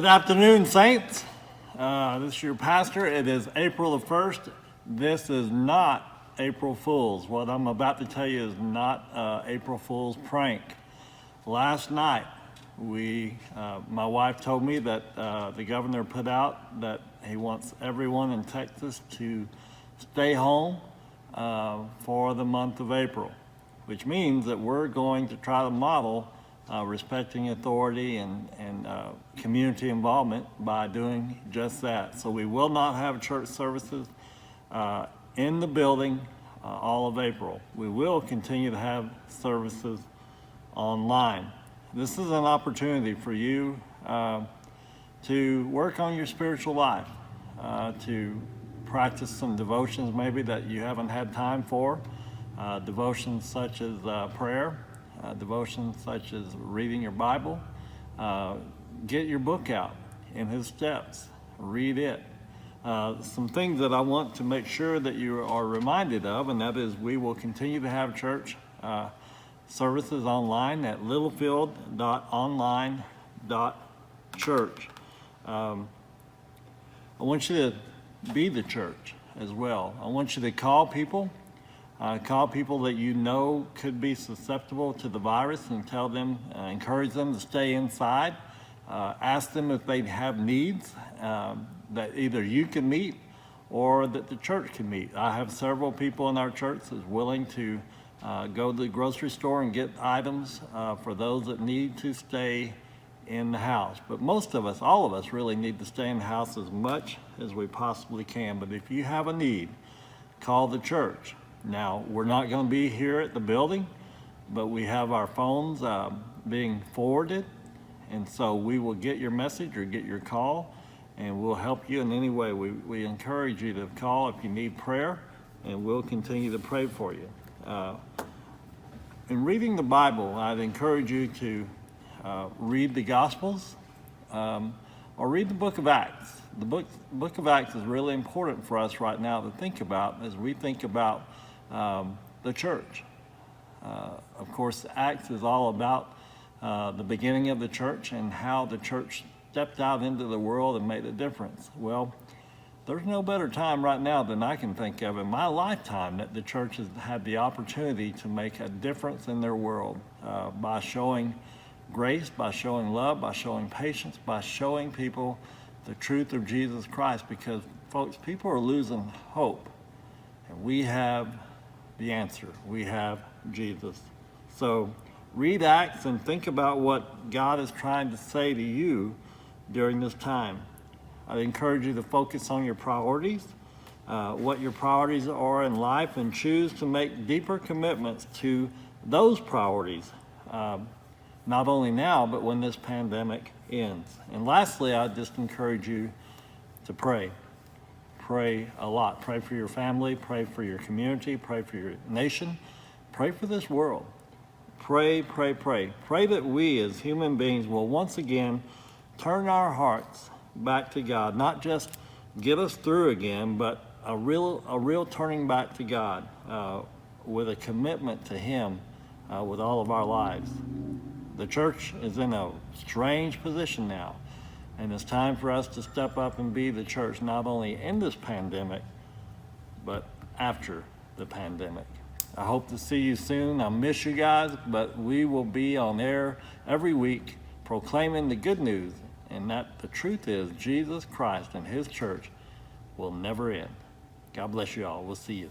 Good afternoon, Saints. This is your pastor. It is April the 1st. This is not April Fool's. What I'm about to tell you is not April Fool's prank. Last night, my wife told me that the governor put out that he wants everyone in Texas to stay home for the month of April, which means that we're going to try to model respecting authority and community involvement by doing just that. So we will not have church services in the building all of April. We will continue to have services online. This is an opportunity for you to work on your spiritual life, to practice some devotions maybe that you haven't had time for, devotions such as prayer, devotions such as reading your Bible. Get your book out, In His Steps, read it. Some things that I want to make sure that you are reminded of, and that is we will continue to have church services online at littlefield.online.church. I want you to be the church as well. I want you to call people that you know could be susceptible to the virus and tell them, encourage them to stay inside. Ask them if they have needs that either you can meet or that the church can meet. I have several people in our church that's willing to go to the grocery store and get items for those that need to stay in the house. But most of us, all of us, really need to stay in the house as much as we possibly can. But if you have a need, call the church. Now, we're not going to be here at the building, but we have our phones being forwarded, and so we will get your message or get your call, and we'll help you in any way. We encourage you to call if you need prayer, and we'll continue to pray for you. In reading the Bible, I'd encourage you to read the Gospels or read the book of Acts. The book of Acts is really important for us right now to think about as we think about the church. Of course, Acts is all about the beginning of the church and how the church stepped out into the world and made a difference. Well, there's no better time right now than I can think of in my lifetime that the church has had the opportunity to make a difference in their world by showing grace, by showing love, by showing patience, by showing people the truth of Jesus Christ, because folks, people are losing hope, and we have the answer. We have Jesus. So read Acts and think about what God is trying to say to you during this time. I encourage you to focus on your priorities, what your priorities are in life, and choose to make deeper commitments to those priorities, not only now, but when this pandemic ends. And lastly, I just encourage you to pray. Pray a lot. Pray for your family, pray for your community, pray for your nation, pray for this world. Pray, pray, pray. Pray that we as human beings will once again turn our hearts back to God, not just get us through again, but a real turning back to God with a commitment to Him with all of our lives. The church is in a strange position now, and it's time for us to step up and be the church, not only in this pandemic, but after the pandemic. I hope to see you soon. I miss you guys, but we will be on air every week proclaiming the good news, and that the truth is Jesus Christ and His church will never end. God bless you all. We'll see you.